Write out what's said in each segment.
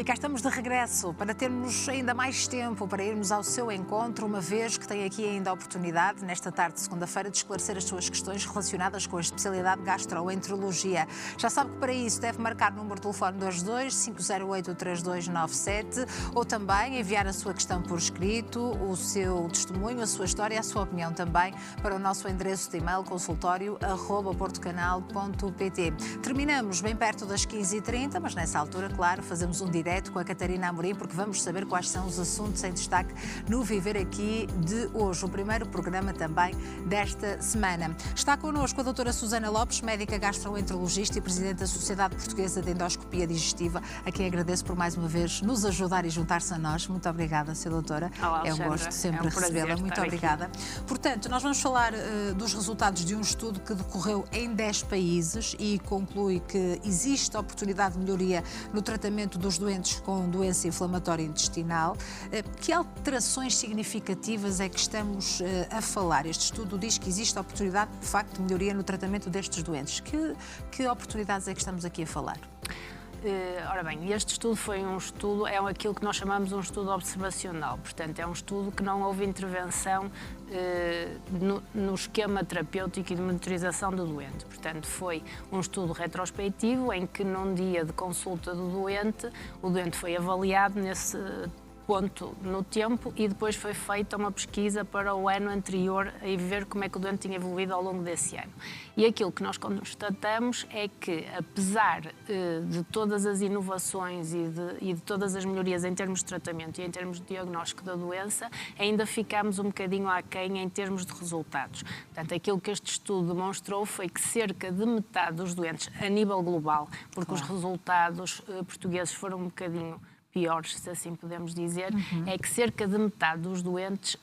cá estamos de regresso para termos ainda mais tempo para irmos ao seu encontro, uma vez que tem aqui ainda a oportunidade, nesta tarde de segunda-feira, de esclarecer as suas questões relacionadas com a especialidade gastroenterologia. Já sabe que para isso deve marcar o número de telefone 22-508-3297 ou também enviar a sua questão por escrito, o seu testemunho, a sua história, a sua opinião também para o nosso endereço de e-mail consultório@portocanal.pt. Terminamos bem perto das 15h30, mas nessa altura, claro, fazemos um direto com a Catarina Amorim, porque vamos saber quais são os assuntos em destaque no Viver Aqui de hoje, o primeiro programa também desta semana. Está connosco a doutora Susana Lopes, médica gastroenterologista e presidente da Sociedade Portuguesa de Endoscopia Digestiva, a quem agradeço por mais uma vez nos ajudar e juntar-se a nós. Muito obrigada, Sra. Doutora. Olá, é um gosto sempre recebê-la. Muito obrigada. Aqui. Portanto, nós vamos falar dos resultados de um estudo que decorreu em 10 países e conclui que existe oportunidade de melhoria no tratamento dos doentes com doença inflamatória intestinal. Que alterações significativas é que estamos a falar? Este estudo diz que existe oportunidade, de facto, de melhoria no tratamento destes doentes. Que oportunidades é que estamos aqui a falar? Ora bem, este estudo foi um estudo, é aquilo que nós chamamos um estudo observacional, portanto é um estudo que não houve intervenção no esquema terapêutico e de monitorização do doente. Portanto, foi um estudo retrospectivo em que num dia de consulta do doente, o doente foi avaliado nesse ponto no tempo e depois foi feita uma pesquisa para o ano anterior e ver como é que o doente tinha evoluído ao longo desse ano. E aquilo que nós constatamos é que, apesar de todas as inovações e de todas as melhorias em termos de tratamento e em termos de diagnóstico da doença, ainda ficamos um bocadinho aquém em termos de resultados. Portanto, aquilo que este estudo demonstrou foi que cerca de metade dos doentes, a nível global, porque os resultados portugueses foram um bocadinho piores, se assim podemos dizer, é que cerca de metade dos doentes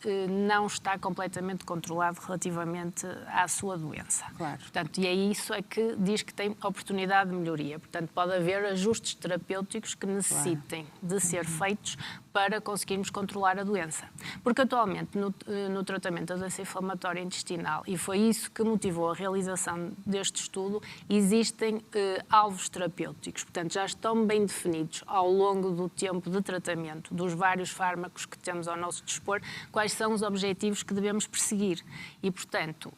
não está completamente controlado relativamente à sua doença. Claro. Portanto, e é isso é que diz que tem oportunidade de melhoria. Portanto, pode haver ajustes terapêuticos que necessitem de ser feitos para conseguirmos controlar a doença. Porque atualmente no tratamento da doença inflamatória intestinal, e foi isso que motivou a realização deste estudo, existem alvos terapêuticos. Portanto, já estão bem definidos ao longo do tempo de tratamento dos vários fármacos que temos ao nosso dispor, quais são os objetivos que devemos perseguir. E, portanto,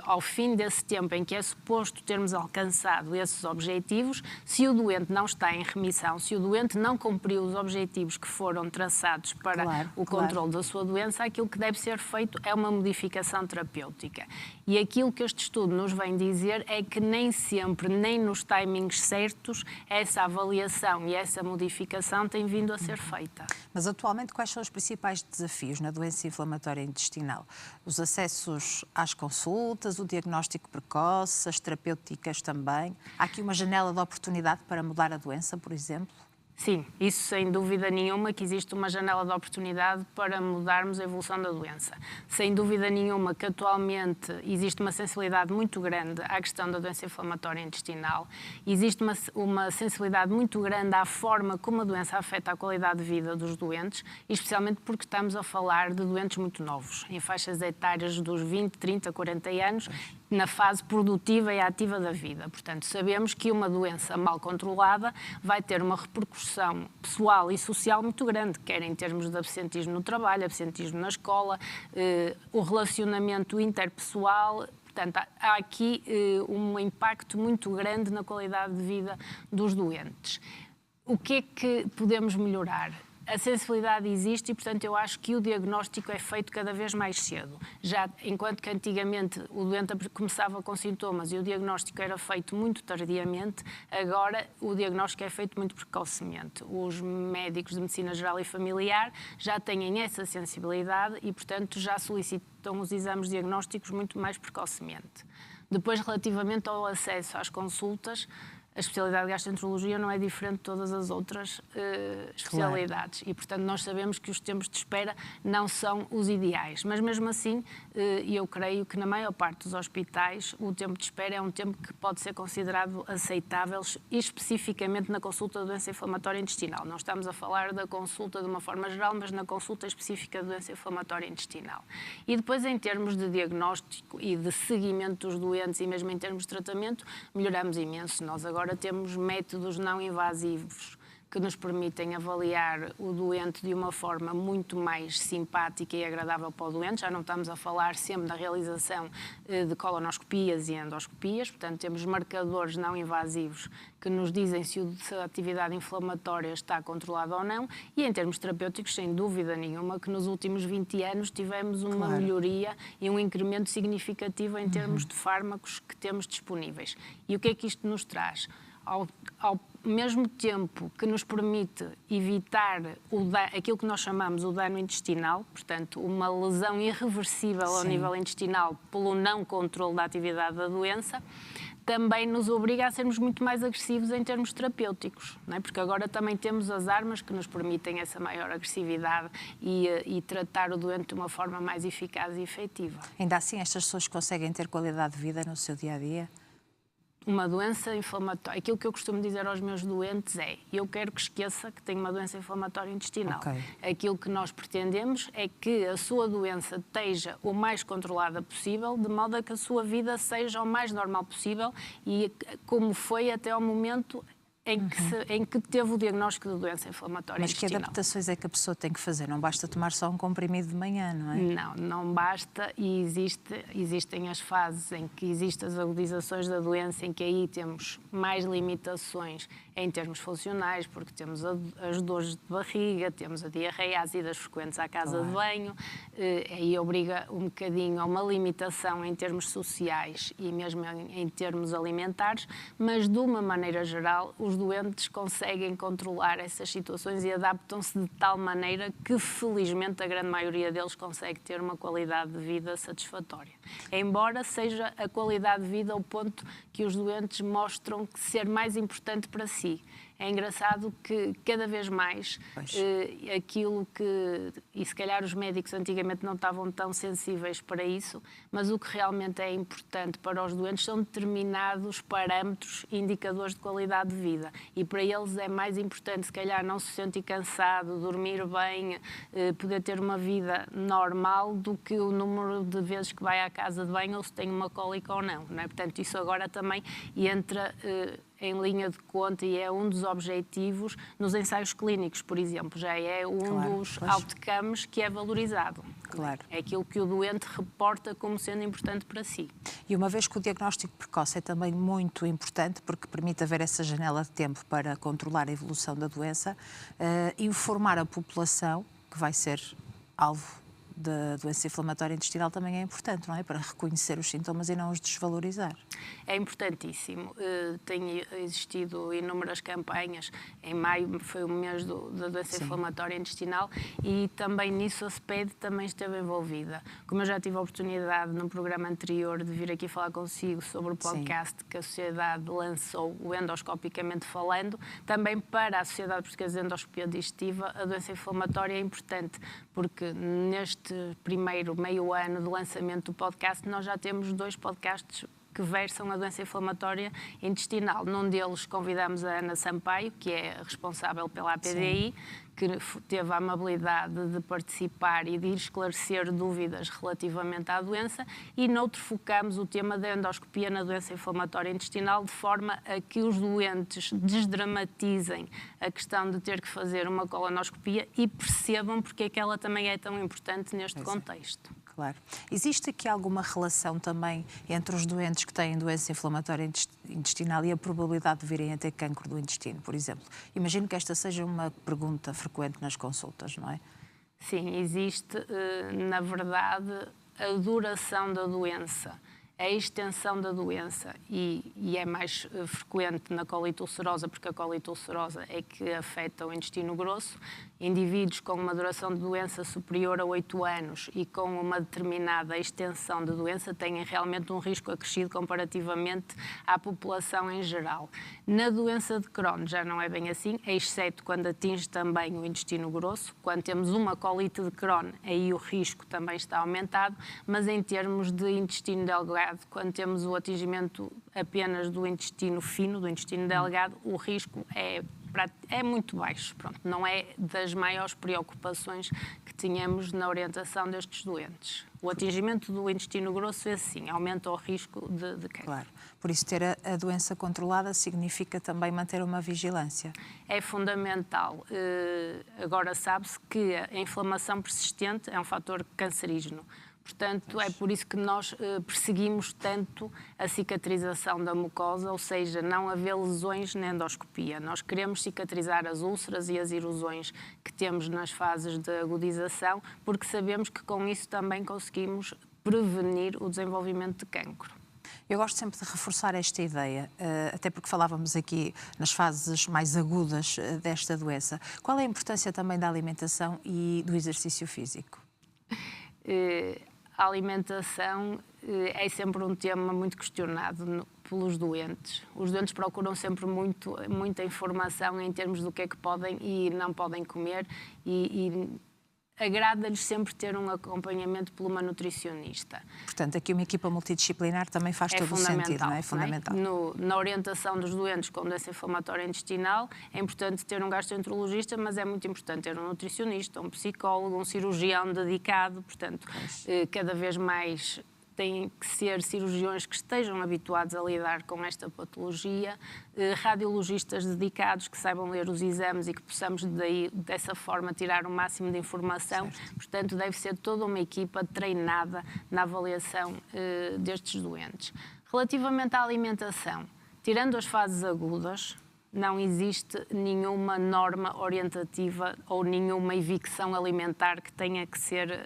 ao fim desse tempo em que é suposto termos alcançado esses objetivos, se o doente não está em remissão, se o doente não cumpriu os objetivos que foram traçados para o controle da sua doença, aquilo que deve ser feito é uma modificação terapêutica. E aquilo que este estudo nos vem dizer é que nem sempre, nem nos timings certos, essa avaliação e essa modificação tem vindo a ser feita. Mas atualmente quais são os principais desafios na doença inflamatória intestinal? Os acessos às consultas, o diagnóstico precoce, as terapêuticas também? Há aqui uma janela de oportunidade para mudar a doença, por exemplo? Sim, isso sem dúvida nenhuma que existe uma janela de oportunidade para mudarmos a evolução da doença. Sem dúvida nenhuma que atualmente existe uma sensibilidade muito grande à questão da doença inflamatória intestinal. Existe uma sensibilidade muito grande à forma como a doença afeta a qualidade de vida dos doentes, especialmente porque estamos a falar de doentes muito novos, em faixas etárias dos 20, 30, 40 anos, na fase produtiva e ativa da vida. Portanto, sabemos que uma doença mal controlada vai ter uma repercussão pessoal e social muito grande, quer em termos de absentismo no trabalho, absentismo na escola, o relacionamento interpessoal. Portanto, há aqui um impacto muito grande na qualidade de vida dos doentes. O que é que podemos melhorar? A sensibilidade existe e, portanto, eu acho que o diagnóstico é feito cada vez mais cedo. Já enquanto que antigamente o doente começava com sintomas e o diagnóstico era feito muito tardiamente, agora o diagnóstico é feito muito precocemente. Os médicos de medicina geral e familiar já têm essa sensibilidade e, portanto, já solicitam os exames diagnósticos muito mais precocemente. Depois, relativamente ao acesso às consultas, a especialidade de gastroenterologia não é diferente de todas as outras especialidades. E, portanto, nós sabemos que os tempos de espera não são os ideais. Mas, mesmo assim, eu creio que na maior parte dos hospitais o tempo de espera é um tempo que pode ser considerado aceitável, especificamente na consulta de doença inflamatória intestinal. Não estamos a falar da consulta de uma forma geral, mas na consulta específica de doença inflamatória intestinal. E depois, em termos de diagnóstico e de seguimento dos doentes e mesmo em termos de tratamento, melhoramos imenso. Nós agora temos métodos não invasivos que nos permitem avaliar o doente de uma forma muito mais simpática e agradável para o doente. Já não estamos a falar sempre da realização de colonoscopias e endoscopias, portanto temos marcadores não invasivos que nos dizem se a atividade inflamatória está controlada ou não, e em termos terapêuticos, sem dúvida nenhuma, que nos últimos 20 anos tivemos uma melhoria e um incremento significativo em termos de fármacos que temos disponíveis. E o que é que isto nos traz? Ao mesmo tempo que nos permite evitar aquilo que nós chamamos o dano intestinal, portanto, uma lesão irreversível ao nível intestinal pelo não controle da atividade da doença, também nos obriga a sermos muito mais agressivos em termos terapêuticos, não é? Porque agora também temos as armas que nos permitem essa maior agressividade e tratar o doente de uma forma mais eficaz e efetiva. Ainda assim, estas pessoas conseguem ter qualidade de vida no seu dia-a-dia? Uma doença inflamatória, aquilo que eu costumo dizer aos meus doentes é: eu quero que esqueça que tenho uma doença inflamatória intestinal. Aquilo que nós pretendemos é que a sua doença esteja o mais controlada possível, de modo a que a sua vida seja o mais normal possível e como foi até ao momento em que teve o diagnóstico de doença inflamatória intestinal. Mas que adaptações é que a pessoa tem que fazer? Não basta tomar só um comprimido de manhã, não é? Não basta, e existem as fases em que existem as agudizações da doença, em que aí temos mais limitações em termos funcionais, porque temos as dores de barriga, temos a diarreia, as idas frequentes à casa de banho, aí obriga um bocadinho a uma limitação em termos sociais e mesmo em termos alimentares, mas de uma maneira geral os doentes conseguem controlar essas situações e adaptam-se de tal maneira que felizmente a grande maioria deles consegue ter uma qualidade de vida satisfatória. Embora seja a qualidade de vida o ponto que os doentes mostram ser mais importante para si. É engraçado que cada vez mais aquilo que, e se calhar os médicos antigamente não estavam tão sensíveis para isso, mas o que realmente é importante para os doentes são determinados parâmetros e indicadores de qualidade de vida. E para eles é mais importante, se calhar, não se sentir cansado, dormir bem, poder ter uma vida normal, do que o número de vezes que vai à casa de banho ou se tem uma cólica ou não, não é? Portanto, isso agora também entra em linha de conta e é um dos objetivos nos ensaios clínicos, por exemplo, já é dos outcomes que é valorizado. É aquilo que o doente reporta como sendo importante para si. E uma vez que o diagnóstico precoce é também muito importante, porque permite haver essa janela de tempo para controlar a evolução da doença, informar a população, que vai ser alvo da doença inflamatória intestinal, também é importante, não é? Para reconhecer os sintomas e não os desvalorizar. É importantíssimo. Tem existido inúmeras campanhas. Em maio foi o mês da doença inflamatória intestinal e também nisso a SPED também esteve envolvida. Como eu já tive a oportunidade no programa anterior de vir aqui falar consigo sobre o podcast que a Sociedade lançou, o Endoscopicamente Falando, também para a Sociedade Portuguesa de Endoscopia Digestiva a doença inflamatória é importante, porque neste primeiro meio ano de lançamento do podcast nós já temos 2 podcasts que versam a doença inflamatória intestinal. Num deles convidamos a Ana Sampaio, que é responsável pela APDI, que teve a amabilidade de participar e de esclarecer dúvidas relativamente à doença, e noutro focamos o tema da endoscopia na doença inflamatória intestinal, de forma a que os doentes desdramatizem a questão de ter que fazer uma colonoscopia e percebam porque é que ela também é tão importante neste contexto. Claro. Existe aqui alguma relação também entre os doentes que têm doença inflamatória intestinal e a probabilidade de virem a ter cancro do intestino, por exemplo? Imagino que esta seja uma pergunta frequente nas consultas, não é? Sim, existe, na verdade, a duração da doença, a extensão da doença e é mais frequente na colite ulcerosa, porque a colite ulcerosa é que afeta o intestino grosso. Indivíduos com uma duração de doença superior a 8 anos e com uma determinada extensão de doença têm realmente um risco acrescido comparativamente à população em geral. Na doença de Crohn já não é bem assim, exceto quando atinge também o intestino grosso. Quando temos uma colite de Crohn, aí o risco também está aumentado, mas em termos de intestino delgado, quando temos o atingimento apenas do intestino fino, do intestino delgado, o risco é é muito baixo. Pronto, não é das maiores preocupações que tínhamos na orientação destes doentes. O atingimento do intestino grosso é sim, aumenta o risco de cancro. Claro. Por isso, ter a doença controlada significa também manter uma vigilância. É fundamental. Agora sabe-se que a inflamação persistente é um fator cancerígeno. Portanto, é por isso que nós perseguimos tanto a cicatrização da mucosa, ou seja, não haver lesões na endoscopia. Nós queremos cicatrizar as úlceras e as erosões que temos nas fases de agudização, porque sabemos que com isso também conseguimos prevenir o desenvolvimento de cancro. Eu gosto sempre de reforçar esta ideia, até porque falávamos aqui nas fases mais agudas desta doença. Qual é a importância também da alimentação e do exercício físico? A alimentação é sempre um tema muito questionado pelos doentes. Os doentes procuram sempre muita informação em termos do que é que podem e não podem comer e agrada-lhes sempre ter um acompanhamento por uma nutricionista. Portanto, aqui uma equipa multidisciplinar também faz todo o sentido, não é? É fundamental. Na orientação dos doentes com doença inflamatória intestinal, é importante ter um gastroenterologista, mas é muito importante ter um nutricionista, um psicólogo, um cirurgião dedicado. Portanto, cada vez mais têm que ser cirurgiões que estejam habituados a lidar com esta patologia, radiologistas dedicados que saibam ler os exames e que possamos dessa forma tirar o máximo de informação. Certo. Portanto, deve ser toda uma equipa treinada na avaliação destes doentes. Relativamente à alimentação, tirando as fases agudas, não existe nenhuma norma orientativa ou nenhuma evicção alimentar que tenha que ser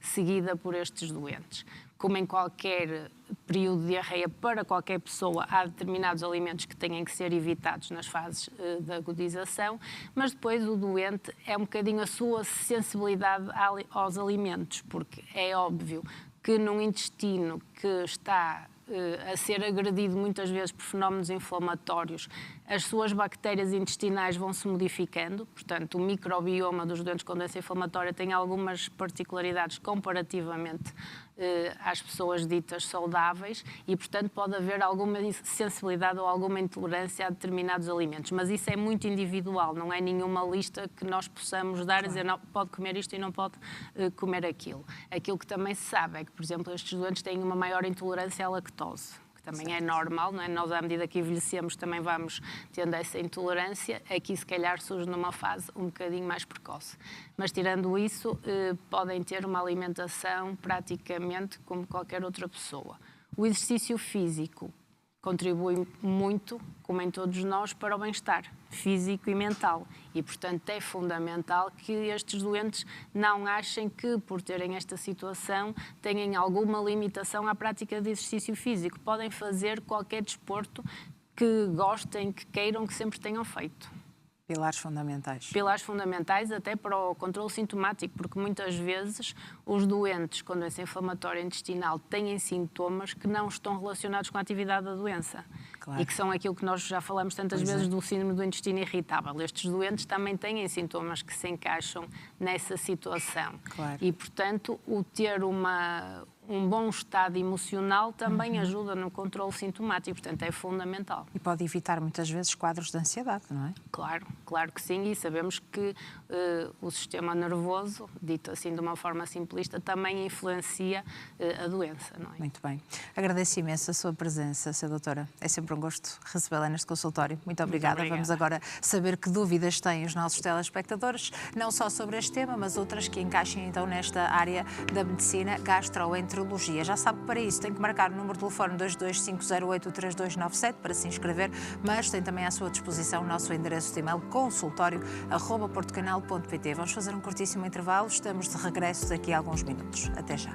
seguida por estes doentes. Como em qualquer período de diarreia para qualquer pessoa, há determinados alimentos que têm que ser evitados nas fases da agudização, mas depois o doente é um bocadinho a sua sensibilidade aos alimentos, porque é óbvio que num intestino que está a ser agredido muitas vezes por fenómenos inflamatórios, as suas bactérias intestinais vão se modificando, portanto o microbioma dos doentes com doença inflamatória tem algumas particularidades comparativamente às pessoas ditas saudáveis e, portanto, pode haver alguma sensibilidade ou alguma intolerância a determinados alimentos, mas isso é muito individual, não é nenhuma lista que nós possamos dar, claro, a dizer não pode comer isto e não pode comer aquilo. Aquilo que também se sabe é que, por exemplo, estes doentes têm uma maior intolerância à lactose, também certo, é normal, não é? Nós, à medida que envelhecemos, também vamos tendo essa intolerância. Aqui, se calhar, surge numa fase um bocadinho mais precoce. Mas, tirando isso, podem ter uma alimentação praticamente como qualquer outra pessoa. O exercício físico contribui muito, como em todos nós, para o bem-estar físico e mental. E, portanto, é fundamental que estes doentes não achem que, por terem esta situação, tenham alguma limitação à prática de exercício físico. Podem fazer qualquer desporto que gostem, que queiram, que sempre tenham feito. Pilares fundamentais. Pilares fundamentais até para o controle sintomático, porque muitas vezes os doentes com doença inflamatória intestinal têm sintomas que não estão relacionados com a atividade da doença. Claro. E que são aquilo que nós já falamos tantas vezes do síndrome do intestino irritável. Estes doentes também têm sintomas que se encaixam nessa situação. Claro. E, portanto, o ter um bom estado emocional também ajuda no controle sintomático, portanto é fundamental. E pode evitar muitas vezes quadros de ansiedade, não é? Claro, claro que sim, e sabemos que o sistema nervoso, dito assim de uma forma simplista, também influencia a doença, não é? Muito bem. Agradeço imenso a sua presença, Sra. Doutora. É sempre um gosto recebê-la neste consultório. Muito obrigada. Vamos agora saber que dúvidas têm os nossos telespectadores, não só sobre este tema, mas outras que encaixem então nesta área da medicina gastroenterológica. Já sabe que para isso tem que marcar o número de telefone 225083297 para se inscrever, mas tem também à sua disposição o nosso endereço de e-mail consultório@portocanal.pt. Vamos fazer um curtíssimo intervalo, estamos de regresso daqui a alguns minutos. Até já.